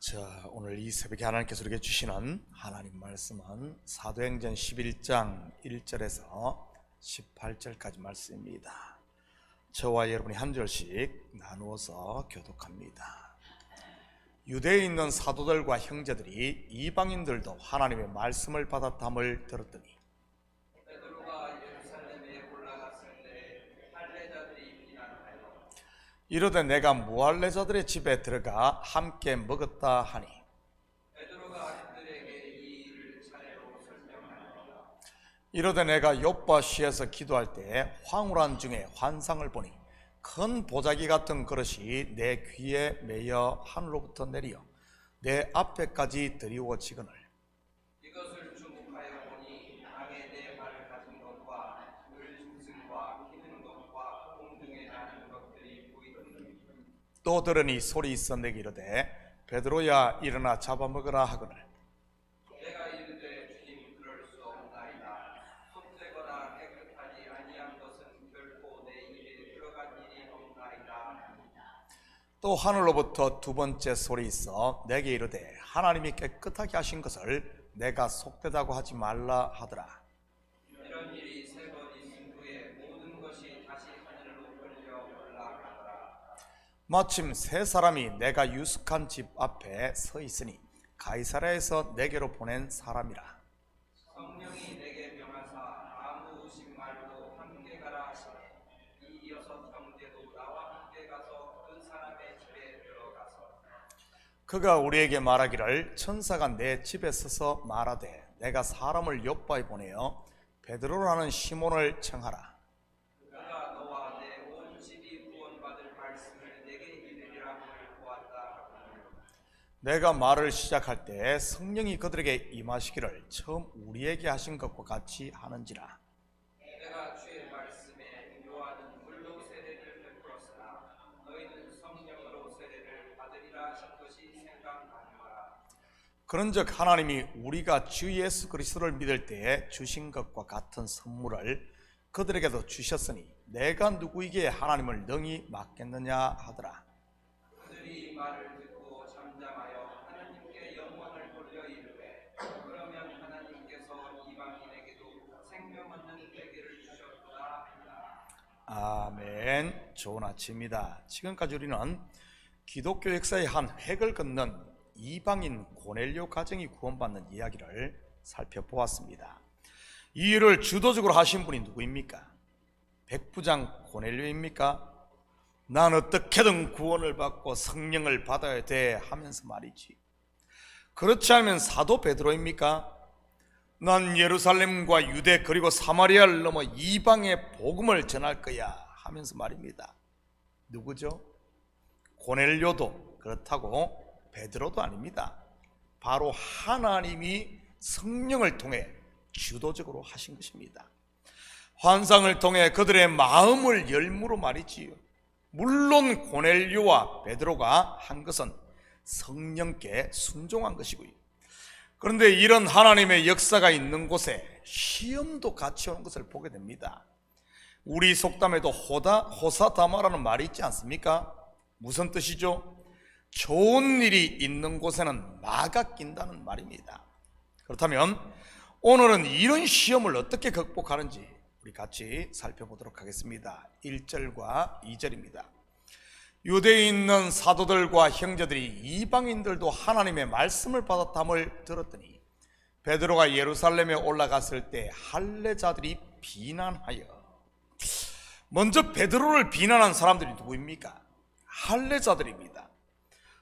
자, 오늘 이 새벽에 하나님께서 우리에게 주시는 하나님 말씀은 사도행전 11장 1절에서 18절까지 말씀입니다. 저와 여러분이 한 절씩 나누어서 교독합니다. 유대에 있는 사도들과 형제들이 이방인들도 하나님의 말씀을 받았담을 들었더니 이르되 내가 무할례자들의 집에 들어가 함께 먹었다 하니 이르되 내가 욥바 시에서 기도할 때 황홀한 중에 환상을 보니 큰 보자기 같은 그릇이 내 귀에 매여 하늘로부터 내리어 내 앞에까지 드리워지거늘 이것을 주목하여 보니 땅에 네 발을 가진 것과 물 짐승과 기는 것과 공중에 나는 것들이 보이더니 또 들으니 소리 있어 내게 이르되 베드로야 일어나 잡아먹으라 하거늘 내가 이르되 주님 그럴 수 없나이다. 손대거나 깨끗하지 아니한 것은 결코 내 입에 들어간 일이 없나이다. 또 하늘로부터 두 번째 소리 있어 내게 이르되 하나님이 깨끗하게 하신 것을 내가 속되다고 하지 말라 하더라. 이런 일이 세 번 있은 후에 모든 것이 다시 하늘로 끌려 올라가더라. 마침 세 사람이 내가 유숙한 집 앞에 서 있으니 가이사랴에서 내게로 보낸 사람이라. 성령이 내게 명하사 아무 의심 말고 함께 가라 하시되 이 여섯 형제도 나와 함께 가서 그 사람의 집에 들어가서 그가 우리에게 말하기를 천사가 내 집에 서서 말하되 내가 사람을 욥바에 보내어 베드로라는 시몬을 청하라. 그가 너와 내 온 집이 구원받을 말씀을 내게 이르리라 함을 보았다 하거늘 내가 말을 시작할 때 성령이 그들에게 임하시기를 처음 우리에게 하신 것과 같이 하는지라. 내가 주의 말씀에 요한은 물로 세례를 베풀었으나 너희는 성령으로 세례를 받으리라 하신 것이 생각나노라. 그런즉 하나님이 우리가 주 예수 그리스도를 믿을 때에 주신 것과 같은 선물을 그들에게도 주셨으니 내가 누구에게 하나님을 능히 맡겠느냐 하더라. 그들이 이 말을 듣고 잠잠하여 하나님께 영광을 돌려 이르되 그러면 하나님께서 이방인에게도 생명 얻는 되기를 주셨구나 한다. 아멘. 좋은 아침입니다. 지금까지 우리는 기독교 역사의 한 획을 긋는 이방인 고넬료 가정이 구원받는 이야기를 살펴보았습니다. 이 일을 주도적으로 하신 분이 누구입니까? 백부장 고넬료입니까? 난 어떻게든 구원을 받고 성령을 받아야 돼 하면서 말이지. 그렇지 않으면 사도 베드로입니까? 난 예루살렘과 유대 그리고 사마리아를 넘어 이방의 복음을 전할 거야 하면서 말입니다. 누구죠? 고넬료도 그렇다고 베드로도 아닙니다. 바로 하나님이 성령을 통해 주도적으로 하신 것입니다. 환상을 통해 그들의 마음을 열무로 말이지요. 물론 고넬료와 베드로가 한 것은 성령께 순종한 것이고요. 그런데 이런 하나님의 역사가 있는 곳에 시험도 같이 오는 것을 보게 됩니다. 우리 속담에도 호사다마라는 말이 있지 않습니까? 무슨 뜻이죠? 좋은 일이 있는 곳에는 마가 낀다는 말입니다. 그렇다면 오늘은 이런 시험을 어떻게 극복하는지 우리 같이 살펴보도록 하겠습니다. 1절과 2절입니다. 유대에 있는 사도들과 형제들이 이방인들도 하나님의 말씀을 받았담을 들었더니 베드로가 예루살렘에 올라갔을 때 할례자들이 비난하여. 먼저 베드로를 비난한 사람들이 누구입니까? 할례자들입니다.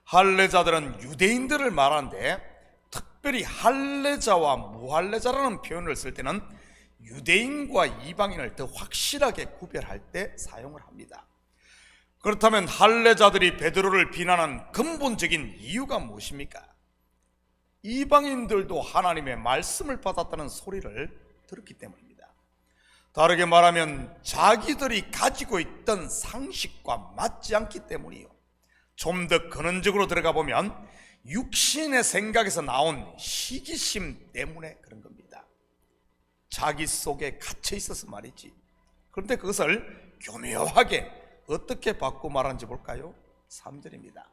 할례자들은 유대인들을 말하는데 특별히 할례자와 무할례자라는 표현을 쓸 때는 유대인과 이방인을 더 확실하게 구별할 때 사용을 합니다. 그렇다면 할례자들이 베드로를 비난한 근본적인 이유가 무엇입니까? 이방인들도 하나님의 말씀을 받았다는 소리를 들었기 때문입니다. 다르게 말하면 자기들이 가지고 있던 상식과 맞지 않기 때문이요. 좀 더 근원적으로 들어가 보면 육신의 생각에서 나온 시기심 때문에 그런 겁니다. 자기 속에 갇혀 있어서 말이지. 그런데 그것을 교묘하게 어떻게 바꾸고 말하는지 볼까요? 3절입니다.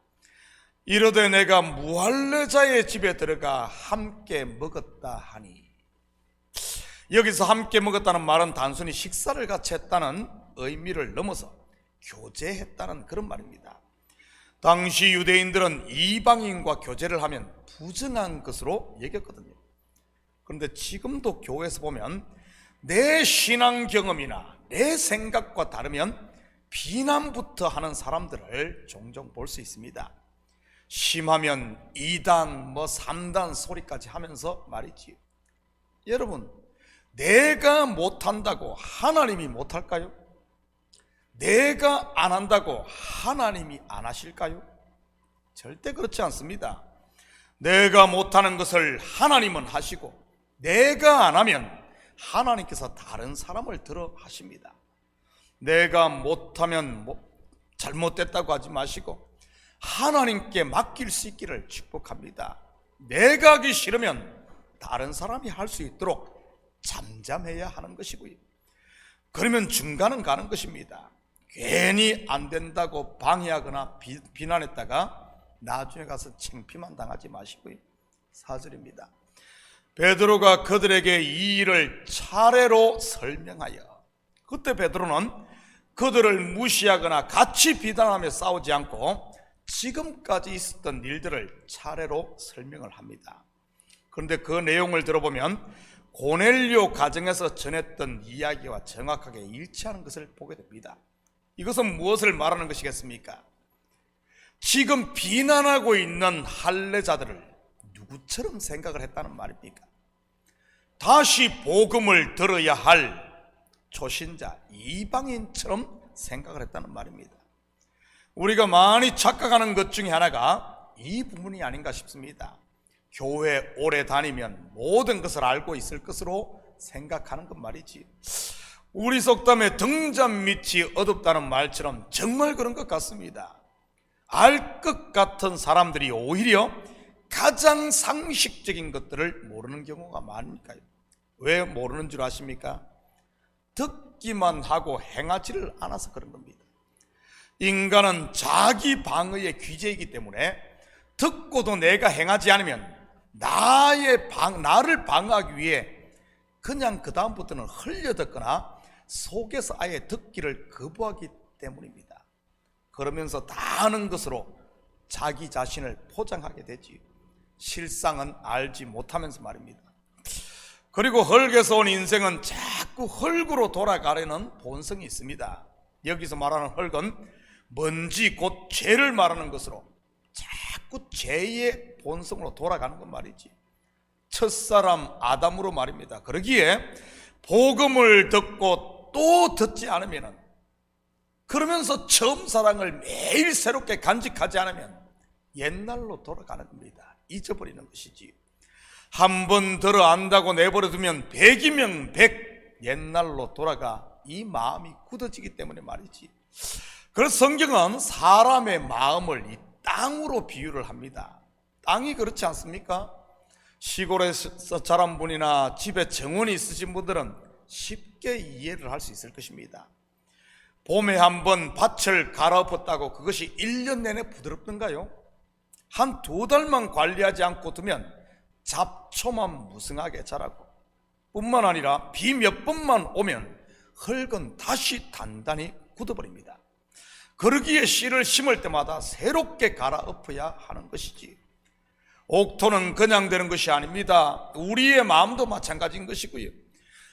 이르되 내가 무할례자의 집에 들어가 함께 먹었다 하니, 여기서 함께 먹었다는 말은 단순히 식사를 같이 했다는 의미를 넘어서 교제했다는 그런 말입니다. 당시 유대인들은 이방인과 교제를 하면 부정한 것으로 여겼거든요. 그런데 지금도 교회에서 보면 내 신앙 경험이나 내 생각과 다르면 비난부터 하는 사람들을 종종 볼 수 있습니다. 심하면 2단 3단 소리까지 하면서 말이지요. 여러분, 내가 못한다고 하나님이 못할까요? 내가 안 한다고 하나님이 안 하실까요? 절대 그렇지 않습니다. 내가 못하는 것을 하나님은 하시고, 내가 안 하면 하나님께서 다른 사람을 들어 하십니다. 내가 못하면 잘못됐다고 하지 마시고 하나님께 맡길 수 있기를 축복합니다. 내가 하기 싫으면 다른 사람이 할 수 있도록 잠잠해야 하는 것이고요. 그러면 중간은 가는 것입니다. 괜히 안 된다고 방해하거나 비난했다가 나중에 가서 창피만 당하지 마시고요. 4절입니다. 베드로가 그들에게 이 일을 차례로 설명하여, 그때 베드로는 그들을 무시하거나 같이 비난하며 싸우지 않고 지금까지 있었던 일들을 차례로 설명을 합니다. 그런데 그 내용을 들어보면 고넬료 가정에서 전했던 이야기와 정확하게 일치하는 것을 보게 됩니다. 이것은 무엇을 말하는 것이겠습니까? 지금 비난하고 있는 할례자들을 누구처럼 생각을 했다는 말입니까? 다시 복음을 들어야 할 초신자, 이방인처럼 생각을 했다는 말입니다. 우리가 많이 착각하는 것 중에 하나가 이 부분이 아닌가 싶습니다. 교회 오래 다니면 모든 것을 알고 있을 것으로 생각하는 것 말이지. 우리 속담에 등잔 밑이 어둡다는 말처럼 정말 그런 것 같습니다. 알 것 같은 사람들이 오히려 가장 상식적인 것들을 모르는 경우가 많으니까요. 왜 모르는 줄 아십니까? 듣기만 하고 행하지를 않아서 그런 겁니다. 인간은 자기 방어의 귀재이기 때문에 듣고도 내가 행하지 않으면 나를 방어하기 위해 그냥 그 다음부터는 흘려듣거나 속에서 아예 듣기를 거부하기 때문입니다. 그러면서 다 아는 것으로 자기 자신을 포장하게 되지, 실상은 알지 못하면서 말입니다. 그리고 흙에서 온 인생은 자꾸 흙으로 돌아가려는 본성이 있습니다. 여기서 말하는 흙은 먼지 곧 죄를 말하는 것으로 자꾸 죄의 본성으로 돌아가는 것 말이지. 첫사람 아담으로 말입니다. 그러기에 복음을 듣고 또 듣지 않으면, 그러면서 처음 사랑을 매일 새롭게 간직하지 않으면 옛날로 돌아가는 겁니다. 잊어버리는 것이지. 한 번 들어 안다고 내버려두면 100이면 100 옛날로 돌아가 이 마음이 굳어지기 때문에 말이지. 그래서 성경은 사람의 마음을 이 땅으로 비유를 합니다. 땅이 그렇지 않습니까? 시골에서 자란 분이나 집에 정원이 있으신 분들은 쉽게 이해를 할 수 있을 것입니다. 봄에 한번 밭을 갈아엎었다고 그것이 1년 내내 부드럽던가요? 한 2달만 관리하지 않고 두면 잡초만 무성하게 자라고, 뿐만 아니라 비 몇 번만 오면 흙은 다시 단단히 굳어버립니다. 그러기에 씨를 심을 때마다 새롭게 갈아엎어야 하는 것이지. 옥토는 그냥 되는 것이 아닙니다. 우리의 마음도 마찬가지인 것이고요.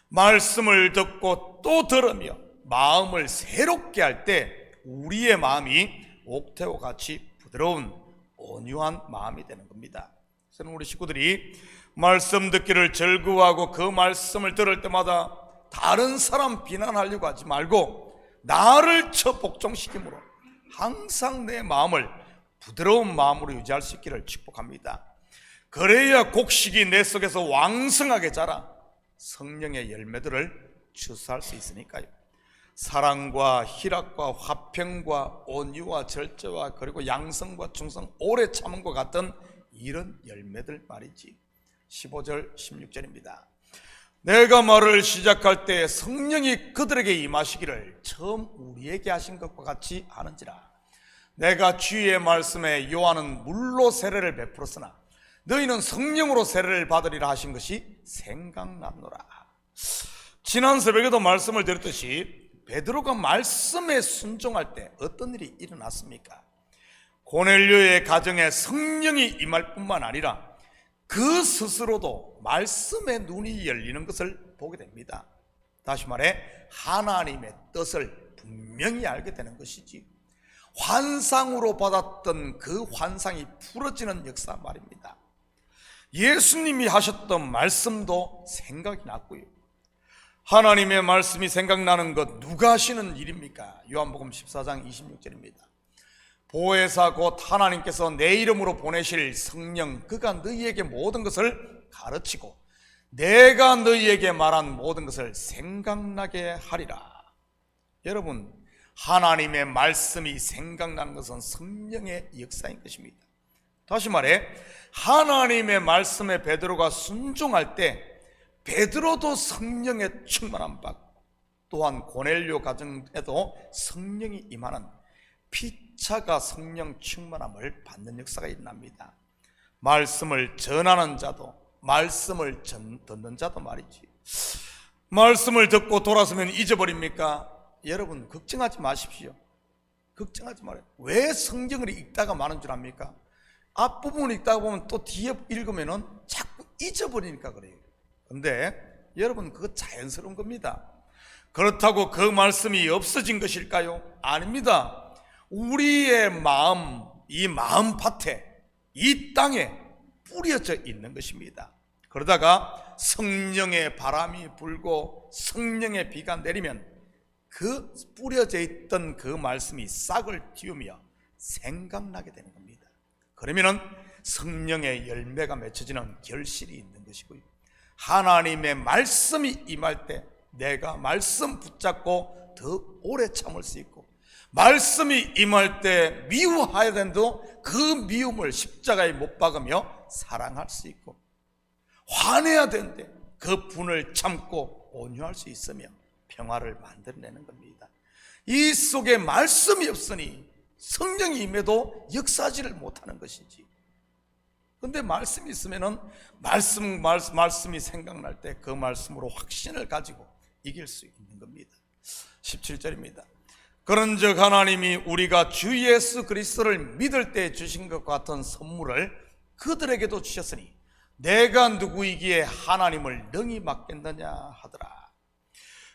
말씀을 듣고 또 들으며 마음을 새롭게 할 때 우리의 마음이 옥토와 같이 부드러운 온유한 마음이 되는 겁니다. 저는 우리 식구들이 말씀 듣기를 즐거워하고 그 말씀을 들을 때마다 다른 사람 비난하려고 하지 말고 나를 복종시킴으로 항상 내 마음을 부드러운 마음으로 유지할 수 있기를 축복합니다. 그래야 곡식이 내 속에서 왕성하게 자라 성령의 열매들을 추수할 수 있으니까요. 사랑과 희락과 화평과 온유와 절제와 그리고 양성과 충성, 오래 참음과 같은 이런 열매들 말이지. 15절 16절입니다. 내가 말을 시작할 때 성령이 그들에게 임하시기를 처음 우리에게 하신 것과 같이 하는지라. 내가 주의 말씀에 요한은 물로 세례를 베풀었으나 너희는 성령으로 세례를 받으리라 하신 것이 생각났노라. 지난 새벽에도 말씀을 드렸듯이 베드로가 말씀에 순종할 때 어떤 일이 일어났습니까? 고넬료의 가정에 성령이 임할 뿐만 아니라 그 스스로도 말씀의 눈이 열리는 것을 보게 됩니다. 다시 말해 하나님의 뜻을 분명히 알게 되는 것이지, 환상으로 받았던 그 환상이 풀어지는 역사 말입니다. 예수님이 하셨던 말씀도 생각이 났고요. 하나님의 말씀이 생각나는 것 누가 하시는 일입니까? 요한복음 14장 26절입니다. 보혜사 곧 하나님께서 내 이름으로 보내실 성령 그가 너희에게 모든 것을 가르치고 내가 너희에게 말한 모든 것을 생각나게 하리라. 여러분, 하나님의 말씀이 생각나는 것은 성령의 역사인 것입니다. 다시 말해 하나님의 말씀에 베드로가 순종할 때 베드로도 성령의 충만함 받고, 또한 고넬료 가정에도 성령이 임하는 피차가 성령 충만함을 받는 역사가 일어납니다. 말씀을 전하는 자도 말씀을 듣는 자도 말이지, 말씀을 듣고 돌아서면 잊어버립니까? 여러분, 걱정하지 마십시오. 걱정하지 말아요. 왜 성경을 읽다가 마는 줄 압니까? 앞부분을 읽다가 보면 또 뒤에 읽으면 자꾸 잊어버리니까 그래요. 근데 여러분, 그거 자연스러운 겁니다. 그렇다고 그 말씀이 없어진 것일까요? 아닙니다. 우리의 마음, 이 마음밭에, 이 땅에 뿌려져 있는 것입니다. 그러다가 성령의 바람이 불고 성령의 비가 내리면 그 뿌려져 있던 그 말씀이 싹을 틔우며 생각나게 되는 겁니다. 그러면 성령의 열매가 맺혀지는 결실이 있는 것이고요. 하나님의 말씀이 임할 때 내가 말씀 붙잡고 더 오래 참을 수 있고, 말씀이 임할 때 미워해야 된도 그 미움을 십자가에 못 박으며 사랑할 수 있고, 화내야 되는데 그 분을 참고 온유할 수 있으며 평화를 만들어내는 겁니다. 이 속에 말씀이 없으니 성령이 임해도 역사하지를 못하는 것이지. 근데 말씀이 있으면은 말씀이 생각날 때 그 말씀으로 확신을 가지고 이길 수 있는 겁니다. 17절입니다. 그런즉 하나님이 우리가 주 예수 그리스도를 믿을 때 주신 것 같은 선물을 그들에게도 주셨으니 내가 누구이기에 하나님을 능히 맡겠느냐 하더라.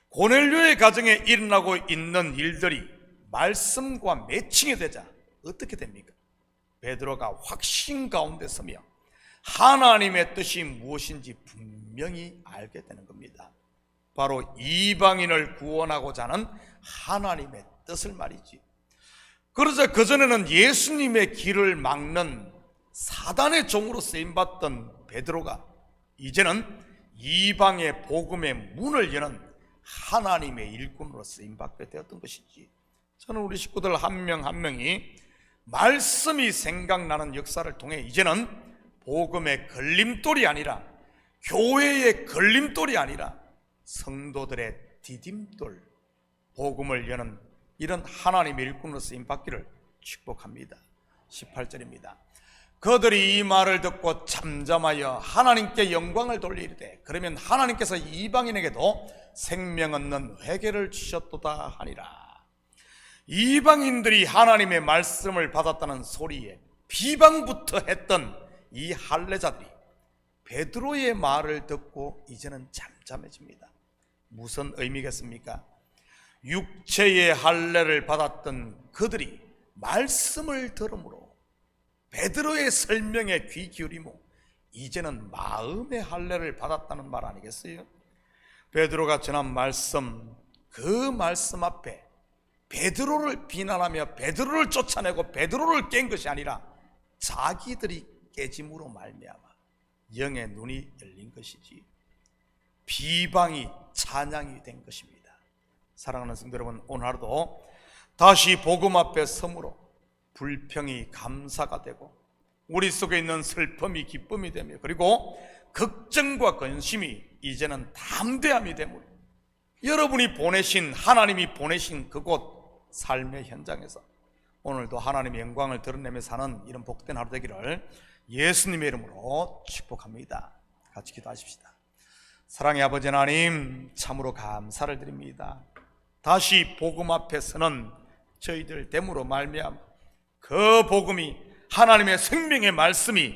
고넬료의 가정에 일어나고 있는 일들이 말씀과 매칭이 되자 어떻게 됩니까? 베드로가 확신 가운데 서며 하나님의 뜻이 무엇인지 분명히 알게 되는 겁니다. 바로 이방인을 구원하고자 하는 하나님의 뜻을 말이지. 그러자 그전에는 예수님의 길을 막는 사단의 종으로 쓰임받던 베드로가 이제는 이방의 복음의 문을 여는 하나님의 일꾼으로 쓰임받게 되었던 것이지. 저는 우리 식구들 한 명 한 명이 말씀이 생각나는 역사를 통해 이제는 복음의 걸림돌이 아니라, 교회의 걸림돌이 아니라 성도들의 디딤돌, 복음을 여는 이런 하나님의 일꾼으로 쓰임받기를 축복합니다. 18절입니다. 그들이 이 말을 듣고 잠잠하여 하나님께 영광을 돌리리되 그러면 하나님께서 이방인에게도 생명 얻는 회개를 주셨도다 하니라. 이방인들이 하나님의 말씀을 받았다는 소리에 비방부터 했던 이 할례자들이 베드로의 말을 듣고 이제는 잠잠해집니다. 무슨 의미겠습니까? 육체의 할례를 받았던 그들이 말씀을 들음으로 베드로의 설명에 귀 기울이고 이제는 마음의 할례를 받았다는 말 아니겠어요? 베드로가 전한 말씀, 그 말씀 앞에 베드로를 비난하며 베드로를 쫓아내고 베드로를 깬 것이 아니라 자기들이 깨짐으로 말미암아 영의 눈이 열린 것이지, 비방이 찬양이 된 것입니다. 사랑하는 성도 여러분, 오늘 하루도 다시 복음 앞에 섬으로 불평이 감사가 되고 우리 속에 있는 슬픔이 기쁨이 되며, 그리고 걱정과 근심이 이제는 담대함이 되므로 여러분이 보내신, 하나님이 보내신 그곳 삶의 현장에서 오늘도 하나님의 영광을 드러내며 사는 이런 복된 하루 되기를 예수님의 이름으로 축복합니다. 같이 기도하십시다. 사랑의 아버지 하나님, 참으로 감사를 드립니다. 다시 복음 앞에 서는 저희들 됨으로 말미암아 그 복음이, 하나님의 생명의 말씀이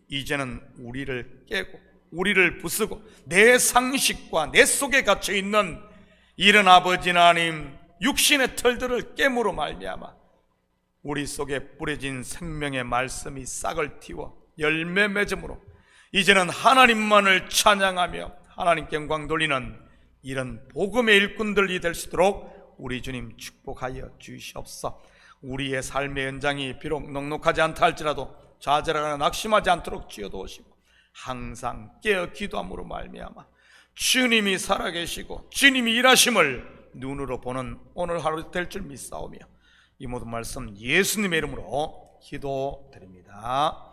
이제는 우리를 깨고 우리를 부수고 내 상식과 내 속에 갇혀있는 이런 아버지 하나님 육신의 털들을 깨므로 말미암아 우리 속에 뿌려진 생명의 말씀이 싹을 틔워 열매 맺음으로 이제는 하나님만을 찬양하며 하나님께 영광 돌리는 이런 복음의 일꾼들이 될 수 있도록 우리 주님 축복하여 주시옵소서. 우리의 삶의 연장이 비록 넉넉하지 않다 할지라도 좌절하거나 낙심하지 않도록 지어두시고 항상 깨어 기도함으로 말미암아 주님이 살아계시고 주님이 일하심을 눈으로 보는 오늘 하루 될 줄 믿사오며 이 모든 말씀 예수님의 이름으로 기도드립니다.